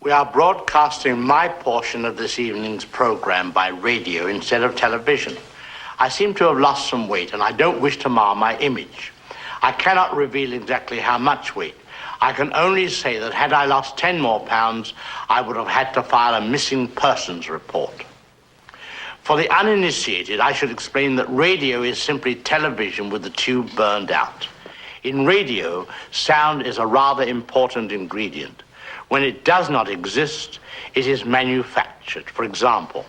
We are broadcasting my portion of this evening's program by radio instead of television. I seem to have lost some weight, and I don't wish to mar my image. I cannot reveal exactly how much weight. I can only say that had I lost 10 more pounds, I would have had to file a missing persons report. For the uninitiated, I should explain that radio is simply television with the tube burned out. In radio, sound is a rather important ingredient. When it does not exist, it is manufactured. For example,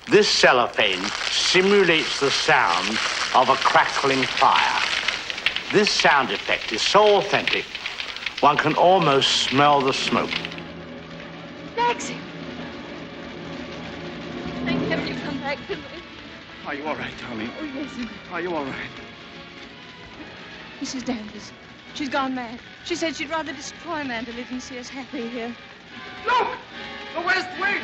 this cellophane simulates the sound of a crackling fire. This sound effect is so authentic, one can almost smell the smoke. Maxie! Thank heaven you come back to me. Are you all right, darling? Oh, yes, ma'am. Are you all right? Mrs. Danvers. She's gone mad. She said she'd rather destroy Mandalay than see us happy here. Look! The West Wing!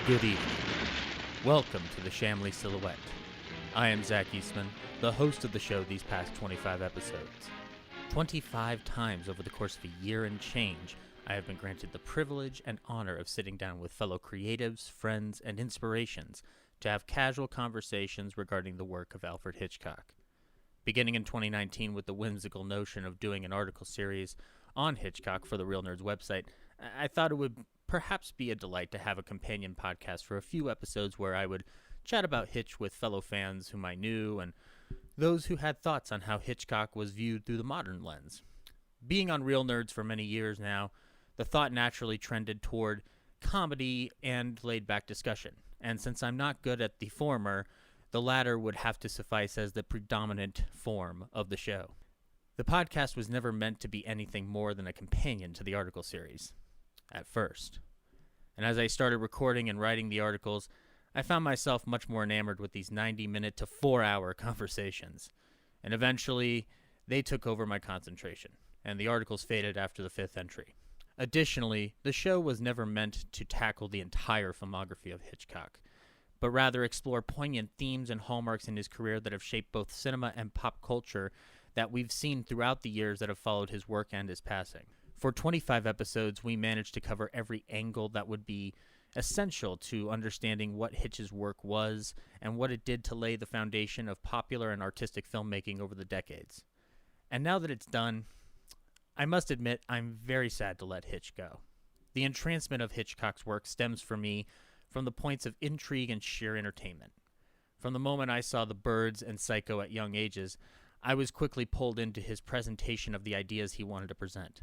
Good evening. Welcome to the Shamley Silhouette. I am Zach Eastman, the host of the show these past 25 episodes. 25 times over the course of a year and change, I have been granted the privilege and honor of sitting down with fellow creatives, friends, and inspirations to have casual conversations regarding the work of Alfred Hitchcock. Beginning in 2019 with the whimsical notion of doing an article series on Hitchcock for the Real Nerds website, I thought it would perhaps be a delight to have a companion podcast for a few episodes where I would chat about Hitch with fellow fans whom I knew and those who had thoughts on how Hitchcock was viewed through the modern lens. Being on Real Nerds for many years now, the thought naturally trended toward comedy and laid-back discussion, and since I'm not good at the former, the latter would have to suffice as the predominant form of the show. The podcast was never meant to be anything more than a companion to the article series. At first. And as I started recording and writing the articles, I found myself much more enamored with these 90-minute to 4-hour conversations. And eventually, they took over my concentration, and the articles faded after the 5th entry. Additionally, the show was never meant to tackle the entire filmography of Hitchcock, but rather explore poignant themes and hallmarks in his career that have shaped both cinema and pop culture that we've seen throughout the years that have followed his work and his passing. For 25 episodes, we managed to cover every angle that would be essential to understanding what Hitch's work was and what it did to lay the foundation of popular and artistic filmmaking over the decades. And now that it's done, I must admit I'm very sad to let Hitch go. The entrancement of Hitchcock's work stems for me from the points of intrigue and sheer entertainment. From the moment I saw The Birds and Psycho at young ages, I was quickly pulled into his presentation of the ideas he wanted to present.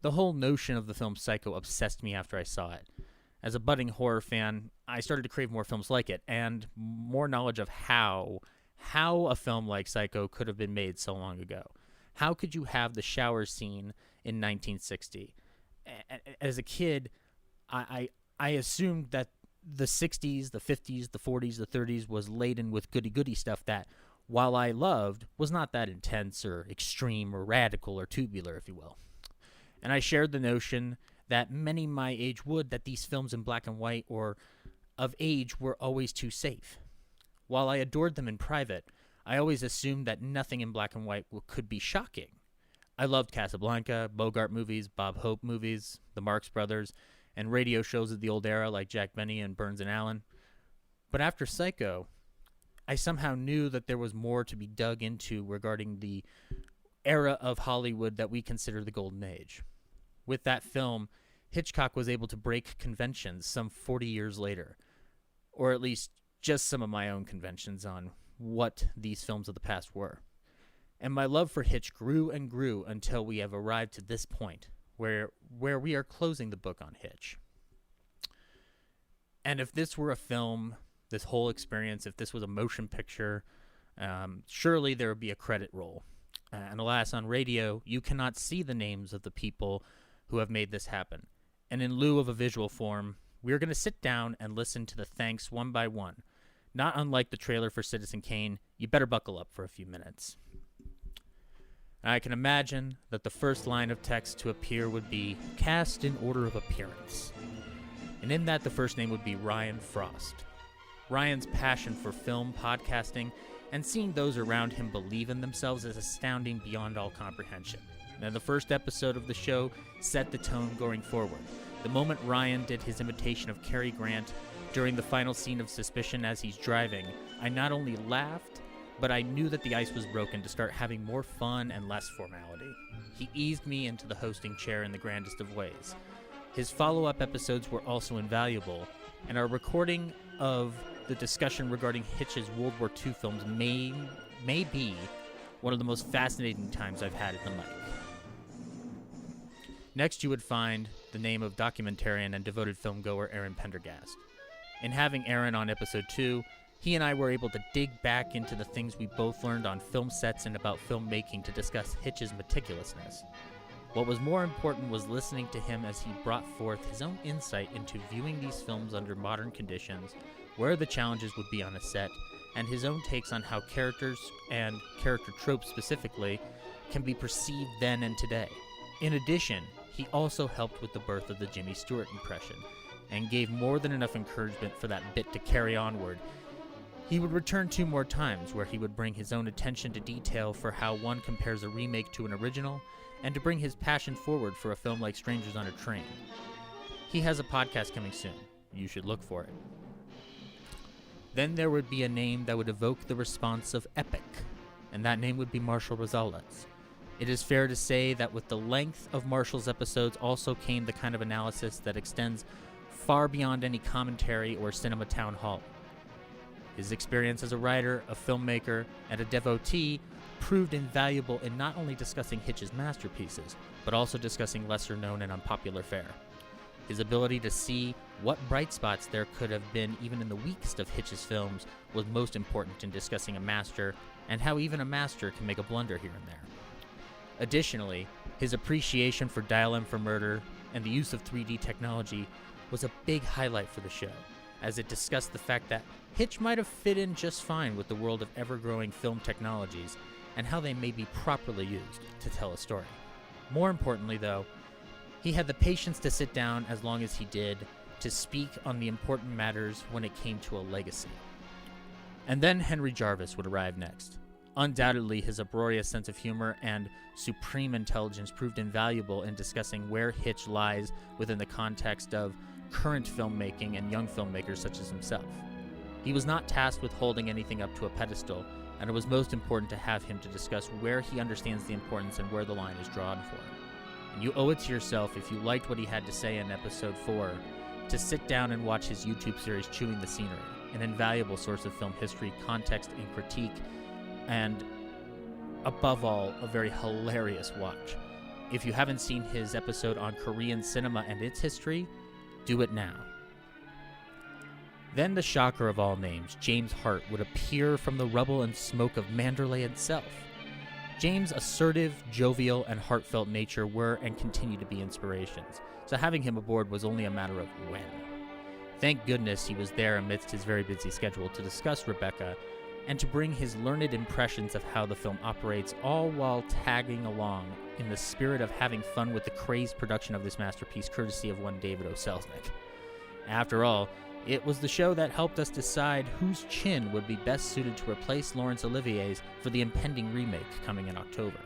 The whole notion of the film Psycho obsessed me after I saw it. As a budding horror fan, I started to crave more films like it, and more knowledge of how a film like Psycho could have been made so long ago. How could you have the shower scene in 1960? As a kid, I assumed that the 60s, the 50s, the 40s, the 30s was laden with goody-goody stuff that, while I loved, was not that intense or extreme or radical or tubular, if you will. And I shared the notion that many my age would, that these films in black and white or of age were always too safe. While I adored them in private, I always assumed that nothing in black and white could be shocking. I loved Casablanca, Bogart movies, Bob Hope movies, the Marx Brothers, and radio shows of the old era like Jack Benny and Burns and Allen. But after Psycho, I somehow knew that there was more to be dug into regarding the era of Hollywood that we consider the Golden Age. With that film, Hitchcock was able to break conventions some 40 years later, or at least just some of my own conventions on what these films of the past were. And my love for Hitch grew and grew until we have arrived to this point, where we are closing the book on Hitch. And if this were a film this whole experience, if this was a motion picture, surely there would be a credit roll. And alas, on radio, you cannot see the names of the people who have made this happen. And in lieu of a visual form, we're going to sit down and listen to the thanks one by one. Not unlike the trailer for Citizen Kane, you better buckle up for a few minutes. I can imagine that the first line of text to appear would be cast in order of appearance. And in that, the first name would be Ryan Frost. Ryan's passion for film, podcasting, and seeing those around him believe in themselves is astounding beyond all comprehension. Now, the first episode of the show set the tone going forward. The moment Ryan did his imitation of Cary Grant during the final scene of Suspicion as he's driving, I not only laughed, but I knew that the ice was broken to start having more fun and less formality. He eased me into the hosting chair in the grandest of ways. His follow-up episodes were also invaluable, and our recording of the discussion regarding Hitch's World War II films may be one of the most fascinating times I've had at the mic. Next, you would find the name of documentarian and devoted filmgoer Aaron Pendergast. In having Aaron on episode 2, he and I were able to dig back into the things we both learned on film sets and about filmmaking to discuss Hitch's meticulousness. What was more important was listening to him as he brought forth his own insight into viewing these films under modern conditions, where the challenges would be on a set, and his own takes on how characters, and character tropes specifically, can be perceived then and today. In addition, he also helped with the birth of the Jimmy Stewart impression, and gave more than enough encouragement for that bit to carry onward. He would return 2 more times, where he would bring his own attention to detail for how one compares a remake to an original, and to bring his passion forward for a film like Strangers on a Train. He has a podcast coming soon. You should look for it. Then there would be a name that would evoke the response of epic, and that name would be Marshall Rosales. It is fair to say that with the length of Marshall's episodes also came the kind of analysis that extends far beyond any commentary or cinema town hall. His experience as a writer, a filmmaker, and a devotee proved invaluable in not only discussing Hitch's masterpieces, but also discussing lesser-known and unpopular fare. His ability to see what bright spots there could have been even in the weakest of Hitch's films was most important in discussing a master, and how even a master can make a blunder here and there. Additionally, his appreciation for Dial M for Murder and the use of 3D technology was a big highlight for the show, as it discussed the fact that Hitch might have fit in just fine with the world of ever-growing film technologies, and how they may be properly used to tell a story. More importantly, though, he had the patience to sit down as long as he did to speak on the important matters when it came to a legacy. And then Henry Jarvis would arrive next. Undoubtedly, his uproarious sense of humor and supreme intelligence proved invaluable in discussing where Hitch lies within the context of current filmmaking and young filmmakers such as himself. He was not tasked with holding anything up to a pedestal, and it was most important to have him to discuss where he understands the importance and where the line is drawn for him. And you owe it to yourself, if you liked what he had to say in episode 4, to sit down and watch his YouTube series Chewing the Scenery, an invaluable source of film history, context, and critique, and above all, a very hilarious watch. If you haven't seen his episode on Korean cinema and its history, do it now. Then the shocker of all names, James Hart, would appear from the rubble and smoke of Manderley itself. James' assertive, jovial, and heartfelt nature were and continue to be inspirations, so having him aboard was only a matter of when. Thank goodness he was there amidst his very busy schedule to discuss Rebecca, and to bring his learned impressions of how the film operates, all while tagging along in the spirit of having fun with the crazed production of this masterpiece, courtesy of one David O. Selznick. After all, it was the show that helped us decide whose chin would be best suited to replace Laurence Olivier's for the impending remake coming in October.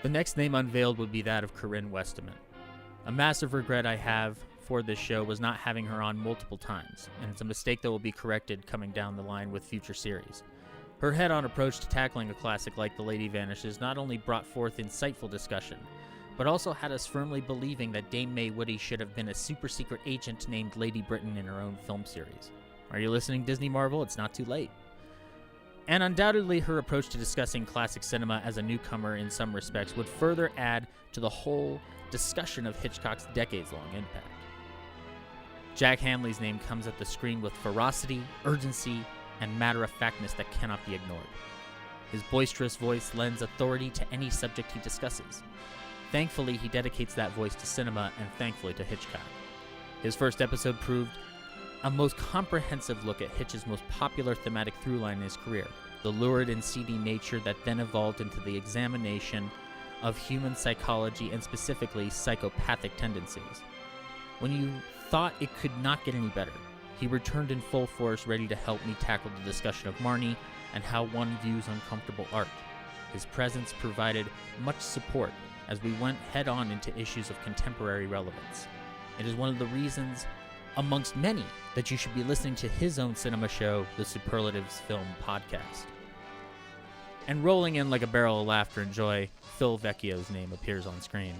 The next name unveiled would be that of Corinne Westerman. A massive regret I have for this show was not having her on multiple times, and it's a mistake that will be corrected coming down the line with future series. Her head-on approach to tackling a classic like The Lady Vanishes not only brought forth insightful discussion, but also had us firmly believing that Dame Mae Woody should have been a super-secret agent named Lady Britain in her own film series. Are you listening, Disney Marvel? It's not too late. And undoubtedly, her approach to discussing classic cinema as a newcomer in some respects would further add to the whole discussion of Hitchcock's decades-long impact. Jack Hamley's name comes at the screen with ferocity, urgency, and matter-of-factness that cannot be ignored. His boisterous voice lends authority to any subject he discusses. Thankfully, he dedicates that voice to cinema, and thankfully to Hitchcock. His first episode proved a most comprehensive look at Hitch's most popular thematic through-line in his career, the lurid and seedy nature that then evolved into the examination of human psychology and specifically psychopathic tendencies. When you thought it could not get any better, he returned in full force, ready to help me tackle the discussion of Marnie and how one views uncomfortable art. His presence provided much support as we went head-on into issues of contemporary relevance. It is one of the reasons, amongst many, that you should be listening to his own cinema show, the Superlatives Film Podcast. And rolling in like a barrel of laughter and joy, Phil Vecchio's name appears on screen.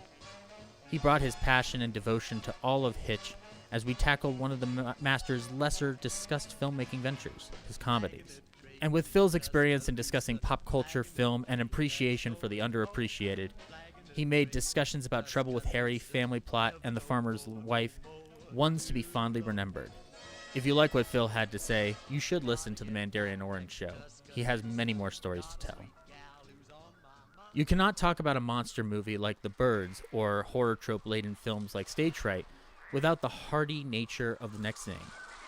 He brought his passion and devotion to all of Hitch as we tackled one of the master's lesser discussed filmmaking ventures, his comedies. And with Phil's experience in discussing pop culture, film, and appreciation for the underappreciated, he made discussions about Trouble with Harry, Family Plot, and The Farmer's Wife ones to be fondly remembered. If you like what Phil had to say, you should listen to the Mandarin Orange Show. He has many more stories to tell. You cannot talk about a monster movie like The Birds or horror trope-laden films like Stage Fright without the hardy nature of the next name,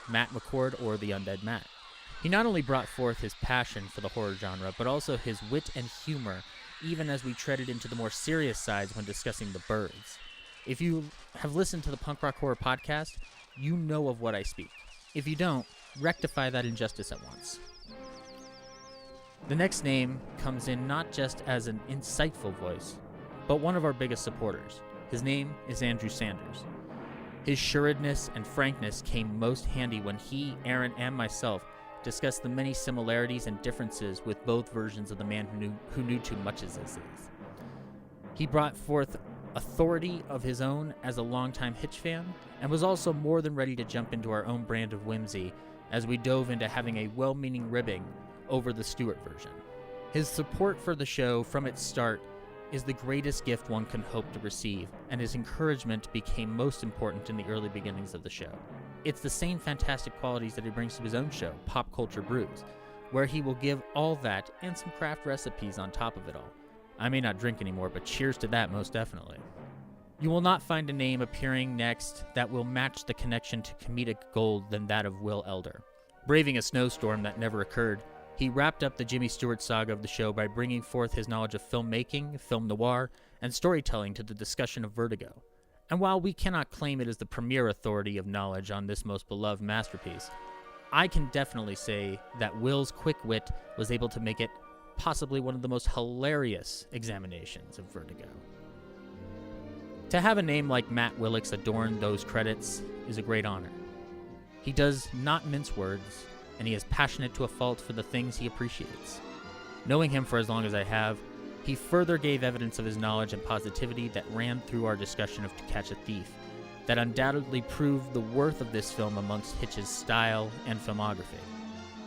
Matt McCord, or the Undead Matt. He not only brought forth his passion for the horror genre, but also his wit and humor, even as we treaded into the more serious sides when discussing The Birds. If you have listened to the Punk Rock Horror Podcast, you know of what I speak. If you don't, rectify that injustice at once. The next name comes in not just as an insightful voice, but one of our biggest supporters. His name is Andrew Sanders. His sureness and frankness came most handy when he, Aaron, and myself discussed the many similarities and differences with both versions of the man who knew too much as this is. He brought forth authority of his own as a longtime Hitch fan, and was also more than ready to jump into our own brand of whimsy as we dove into having a well-meaning ribbing over the Stewart version. His support for the show from its start is the greatest gift one can hope to receive, and his encouragement became most important in the early beginnings of the show. It's the same fantastic qualities that he brings to his own show, Pop Culture Brews, where he will give all that and some craft recipes on top of it all. I may not drink anymore, but cheers to that most definitely. You will not find a name appearing next that will match the connection to comedic gold than that of Will Elder. Braving a snowstorm that never occurred, he wrapped up the Jimmy Stewart saga of the show by bringing forth his knowledge of filmmaking, film noir, and storytelling to the discussion of Vertigo. And while we cannot claim it as the premier authority of knowledge on this most beloved masterpiece, I can definitely say that Will's quick wit was able to make it possibly one of the most hilarious examinations of Vertigo. To have a name like Matt Willix adorn those credits is a great honor. He does not mince words, and he is passionate to a fault for the things he appreciates. Knowing him for as long as I have, he further gave evidence of his knowledge and positivity that ran through our discussion of To Catch a Thief, that undoubtedly proved the worth of this film amongst Hitch's style and filmography.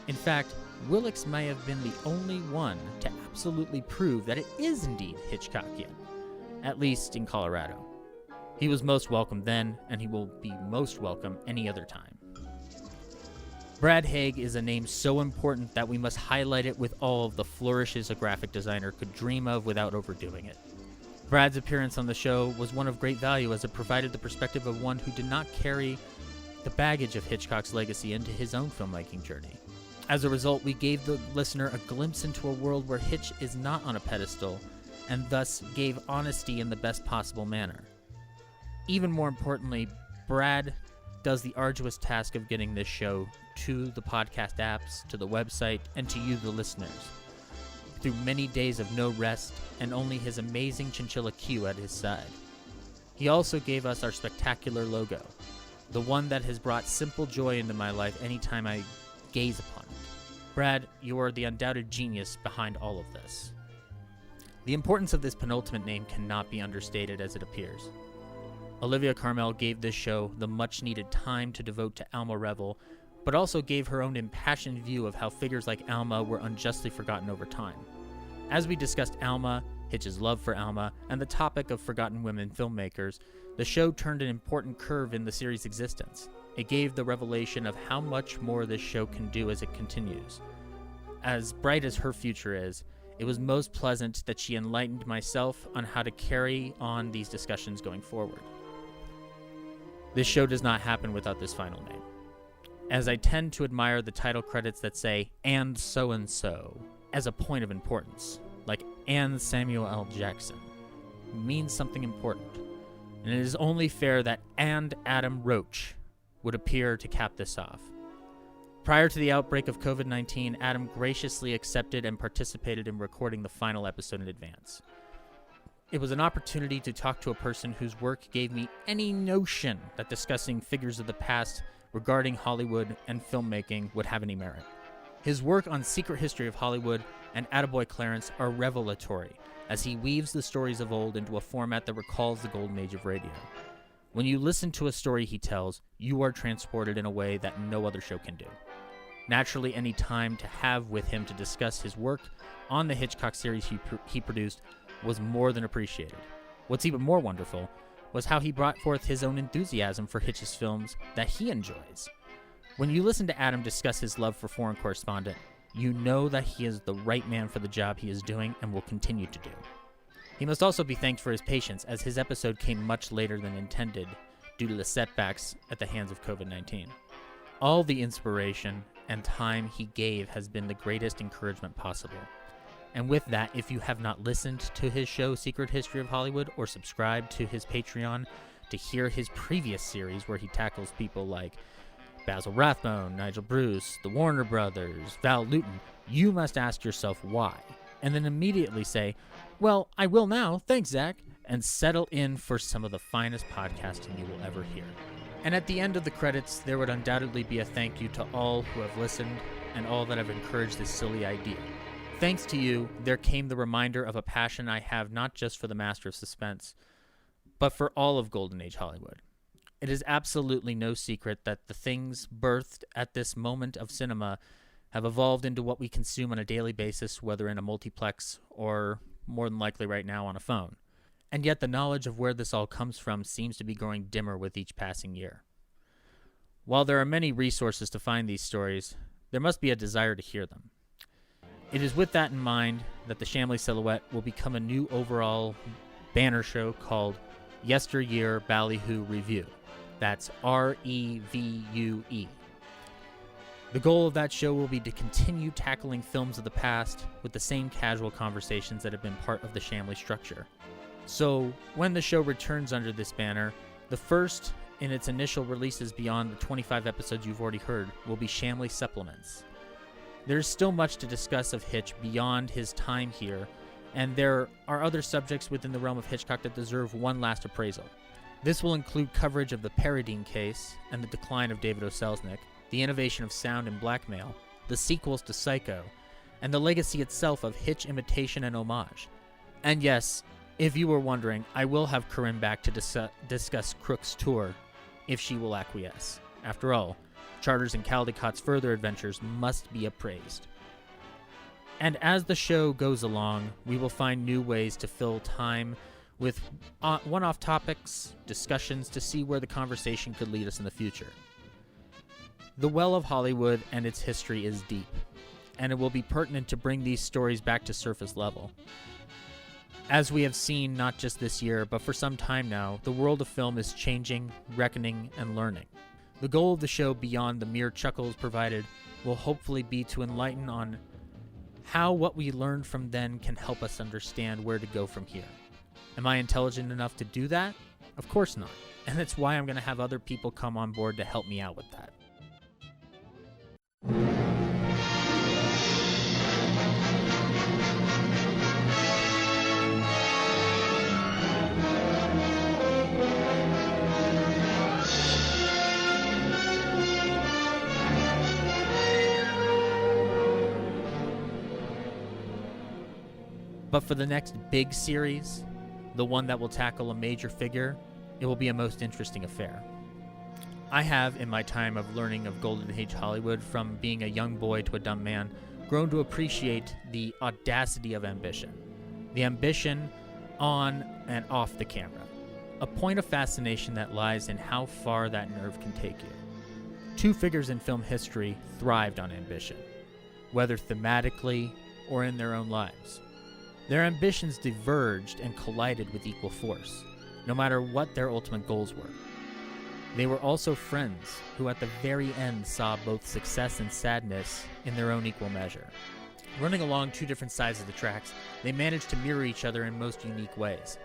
In fact, Willix may have been the only one to absolutely prove that it is indeed Hitchcockian, at least in Colorado. He was most welcome then, and he will be most welcome any other time. Brad Haig is a name so important that we must highlight it with all of the flourishes a graphic designer could dream of without overdoing it. Brad's appearance on the show was one of great value as it provided the perspective of one who did not carry the baggage of Hitchcock's legacy into his own filmmaking journey. As a result, we gave the listener a glimpse into a world where Hitch is not on a pedestal, and thus gave honesty in the best possible manner. Even more importantly, Brad does the arduous task of getting this show to the podcast apps, to the website, and to you, the listeners, through many days of no rest and only his amazing chinchilla Q at his side. He also gave us our spectacular logo, the one that has brought simple joy into my life anytime I gaze upon it. Brad, you are the undoubted genius behind all of this. The importance of this penultimate name cannot be understated as it appears. Olivia Carmel gave this show the much-needed time to devote to Alma Revel, but also gave her own impassioned view of how figures like Alma were unjustly forgotten over time. As we discussed Alma, Hitch's love for Alma, and the topic of forgotten women filmmakers, the show turned an important curve in the series' existence. it gave the revelation of how much more this show can do as it continues. As bright as her future is, it was most pleasant that she enlightened myself on how to carry on these discussions going forward. This show does not happen without this final name, as I tend to admire the title credits that say, "and so-and-so," as a point of importance, like "and Samuel L. Jackson," means something important, and it is only fair that "and Adam Roach" would appear to cap this off. Prior to the outbreak of COVID-19, Adam graciously accepted and participated in recording the final episode in advance. It was an opportunity to talk to a person whose work gave me any notion that discussing figures of the past regarding Hollywood and filmmaking would have any merit. His work on Secret History of Hollywood and Attaboy Clarence are revelatory, as he weaves the stories of old into a format that recalls the golden age of radio. When you listen to a story he tells, you are transported in a way that no other show can do. Naturally, any time to have with him to discuss his work on the Hitchcock series he produced was more than appreciated. What's even more wonderful was how he brought forth his own enthusiasm for Hitch's films that he enjoys. When you listen to Adam discuss his love for Foreign Correspondent, you know that he is the right man for the job he is doing and will continue to do. He must also be thanked for his patience, as his episode came much later than intended due to the setbacks at the hands of COVID-19. All the inspiration and time he gave has been the greatest encouragement possible. And with that, if you have not listened to his show Secret History of Hollywood or subscribed to his Patreon to hear his previous series where he tackles people like Basil Rathbone, Nigel Bruce, the Warner Brothers, Val Lewton, you must ask yourself why, and then immediately say, "Well, I will now, thanks Zach," and settle in for some of the finest podcasting you will ever hear. And at the end of the credits, there would undoubtedly be a thank you to all who have listened and all that have encouraged this silly idea. Thanks to you, there came the reminder of a passion I have not just for the Master of Suspense, but for all of Golden Age Hollywood. It is absolutely no secret that the things birthed at this moment of cinema have evolved into what we consume on a daily basis, whether in a multiplex or, more than likely right now, on a phone. And yet the knowledge of where this all comes from seems to be growing dimmer with each passing year. While there are many resources to find these stories, there must be a desire to hear them. It is with that in mind that the Shamley Silhouette will become a new overall banner show called Yesteryear Ballyhoo Review. That's REVUE. The goal of that show will be to continue tackling films of the past with the same casual conversations that have been part of the Shamley structure. So, when the show returns under this banner, the first in its initial releases beyond the 25 episodes you've already heard will be Shamley Supplements. There's still much to discuss of Hitch beyond his time here, and there are other subjects within the realm of Hitchcock that deserve one last appraisal. This will include coverage of the Paradine case and the decline of David O. Selznick, the innovation of sound and blackmail, the sequels to Psycho, and the legacy itself of Hitch imitation and homage. And yes, if you were wondering, I will have Corinne back to discuss Crook's tour, if she will acquiesce. After all, Charters and Caldicott's further adventures must be appraised. And as the show goes along, we will find new ways to fill time with one-off topics, discussions to see where the conversation could lead us in the future. The well of Hollywood and its history is deep, and it will be pertinent to bring these stories back to surface level. As we have seen not just this year, but for some time now, the world of film is changing, reckoning, and learning. The goal of the show, beyond the mere chuckles provided, will hopefully be to enlighten on how what we learned from then can help us understand where to go from here. Am I intelligent enough to do that? Of course not. And that's why I'm going to have other people come on board to help me out with that. But for the next big series, the one that will tackle a major figure, it will be a most interesting affair. I have, in my time of learning of Golden Age Hollywood, from being a young boy to a dumb man, grown to appreciate the audacity of ambition. The ambition on and off the camera. A point of fascination that lies in how far that nerve can take you. Two figures in film history thrived on ambition, whether thematically or in their own lives. Their ambitions diverged and collided with equal force, no matter what their ultimate goals were. They were also friends who at the very end saw both success and sadness in their own equal measure. Running along two different sides of the tracks, they managed to mirror each other in most unique ways.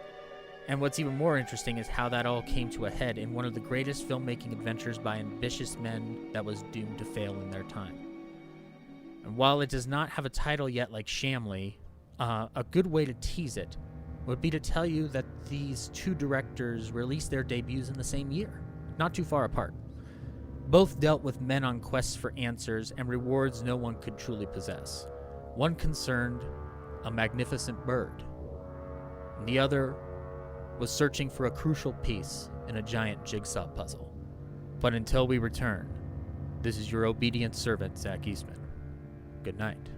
And what's even more interesting is how that all came to a head in one of the greatest filmmaking adventures by ambitious men that was doomed to fail in their time. And while it does not have a title yet like Shamley, a good way to tease it would be to tell you that these two directors released their debuts in the same year, not too far apart. Both dealt with men on quests for answers and rewards no one could truly possess. One concerned a magnificent bird, and the other was searching for a crucial piece in a giant jigsaw puzzle. But until we return, this is your obedient servant, Zach Eastman. Good night.